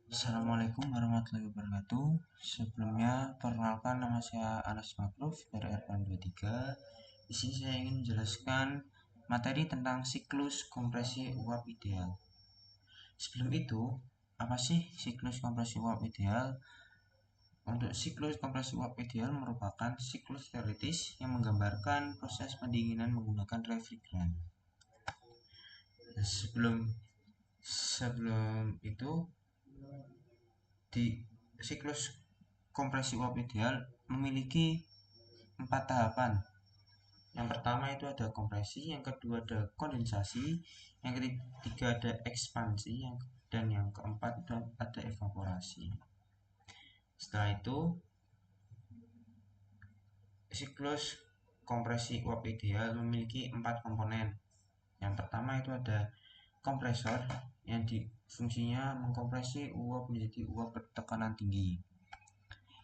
Assalamualaikum warahmatullahi wabarakatuh. Sebelumnya, perkenalkan nama saya Anas Makruf dari R23. Di sini saya ingin menjelaskan materi tentang siklus kompresi uap ideal. Sebelum itu, apa sih siklus kompresi uap ideal? Untuk siklus kompresi uap ideal merupakan siklus teoritis yang menggambarkan proses pendinginan menggunakan refrigeran. Sebelum itu, di siklus kompresi uap ideal memiliki 4 tahapan. Yang pertama itu ada kompresi, yang kedua ada kondensasi, yang ketiga ada ekspansi, dan yang keempat itu ada evaporasi. Setelah itu, siklus kompresi uap ideal memiliki 4 komponen. Yang pertama itu ada kompresor yang fungsinya mengkompresi uap menjadi uap bertekanan tinggi.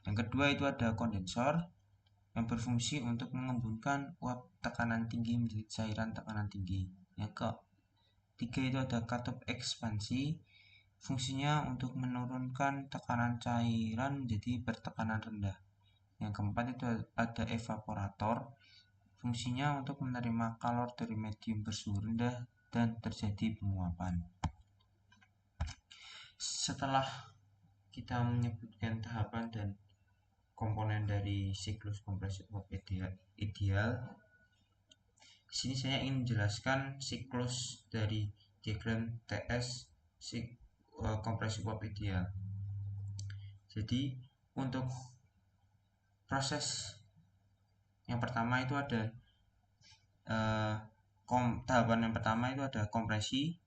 Yang kedua itu ada kondensor yang berfungsi untuk mengembunkan uap tekanan tinggi menjadi cairan tekanan tinggi. Yang ketiga itu ada katup ekspansi, fungsinya untuk menurunkan tekanan cairan menjadi bertekanan rendah. Yang keempat itu ada evaporator, fungsinya untuk menerima kalor dari medium bersuhu rendah dan terjadi penguapan. Setelah kita menyebutkan tahapan dan komponen dari siklus kompresi uap ideal, di sini saya ingin menjelaskan siklus dari diagram TS kompresi uap ideal. Jadi untuk proses yang pertama itu ada tahapan yang pertama itu ada kompresi,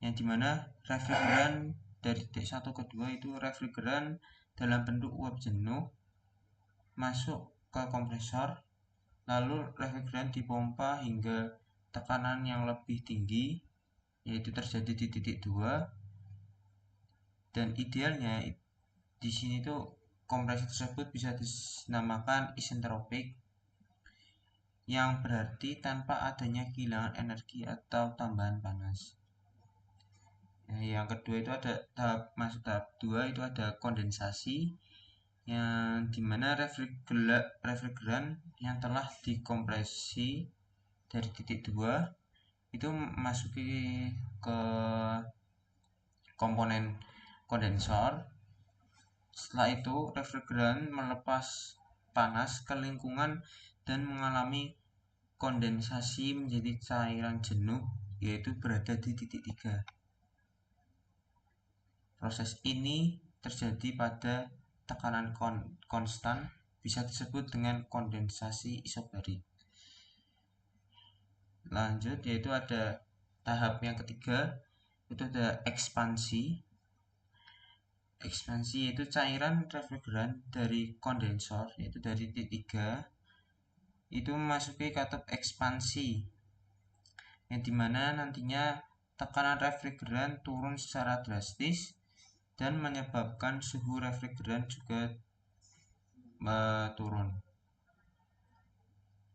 yang dimana refrigeran dari titik 1 ke 2 itu refrigeran dalam bentuk uap jenuh masuk ke kompresor, lalu refrigeran dipompa hingga tekanan yang lebih tinggi, yaitu terjadi di titik 2. Dan idealnya di sini tuh kompresi tersebut bisa dinamakan isentropik, yang berarti tanpa adanya kehilangan energi atau tambahan panas. Nah, yang kedua itu ada tahap 2 itu ada kondensasi, yang dimana refrigeran yang telah dikompresi dari titik 2 itu masuki ke komponen kondensor. Setelah itu refrigeran melepas panas ke lingkungan dan mengalami kondensasi menjadi cairan jenuh, yaitu berada di titik 3. Proses ini terjadi pada tekanan konstan, bisa disebut dengan kondensasi isobarik. Lanjut, yaitu ada tahap yang ketiga, itu ada ekspansi. Ekspansi yaitu cairan refrigeran dari kondensor, yaitu dari titik 3, itu memasuki katup ekspansi, yang dimana nantinya tekanan refrigeran turun secara drastis dan menyebabkan suhu refrigeran juga turun.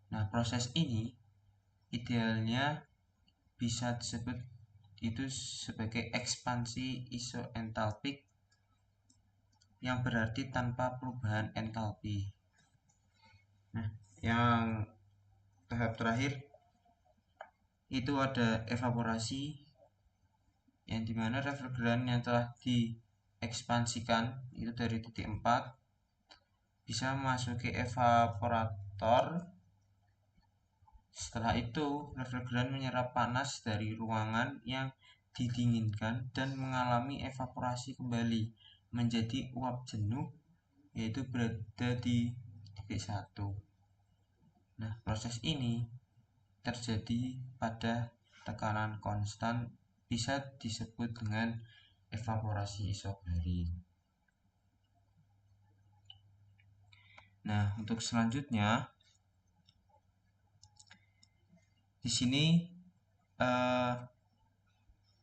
Nah, proses ini idealnya bisa disebut itu sebagai ekspansi isoentalpik, yang berarti tanpa perubahan entalpi. Nah, yang tahap terakhir itu ada evaporasi, yang dimana refrigeran yang telah diekspansikan itu dari titik 4 bisa memasuki evaporator. Setelah itu refrigeran menyerap panas dari ruangan yang didinginkan dan mengalami evaporasi kembali menjadi uap jenuh, yaitu berada di titik 1. Nah, proses ini terjadi pada tekanan konstan, bisa disebut dengan evaporasi isobarik. Nah, untuk selanjutnya di sini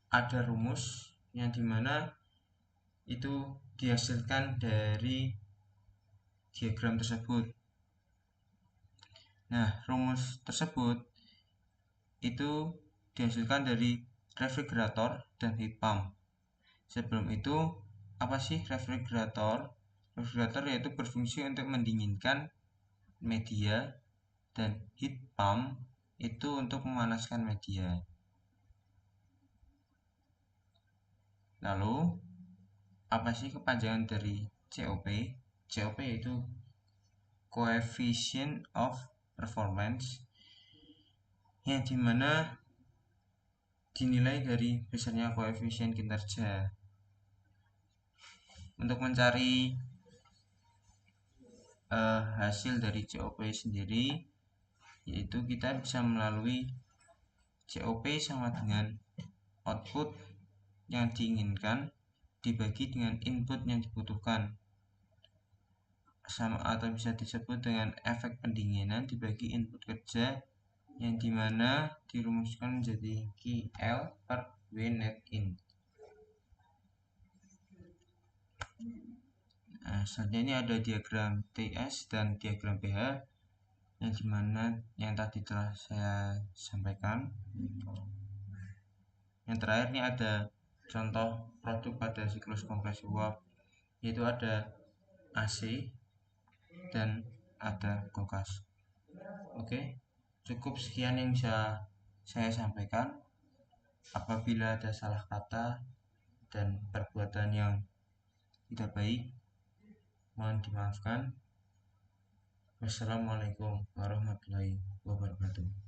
ada rumus yang dimana itu dihasilkan dari diagram tersebut. Nah, rumus tersebut itu dihasilkan dari refrigerator dan heat pump. Sebelum itu Apa sih refrigerator? Refrigerator yaitu berfungsi untuk mendinginkan media, dan heat pump itu untuk memanaskan media. Lalu, apa sih kepanjangan dari COP? COP yaitu Coefficient of Performance, yang dimana dinilai dari besarnya koefisien kinerja. Untuk mencari hasil dari COP sendiri, yaitu kita bisa melalui COP sama dengan output yang diinginkan dibagi dengan input yang dibutuhkan, sama atau bisa disebut dengan efek pendinginan dibagi input kerja, yang dimana dirumuskan menjadi QL per W net in. Nah, selanjutnya ini ada diagram TS dan diagram pH, yang dimana yang tadi telah saya sampaikan. Yang terakhir ini ada contoh produk pada siklus kompresi uap, yaitu ada AC dan ada kulkas. Oke, cukup sekian yang bisa saya sampaikan. Apabila ada salah kata dan perbuatan yang tidak baik, mohon dimaafkan. Wassalamualaikum warahmatullahi wabarakatuh.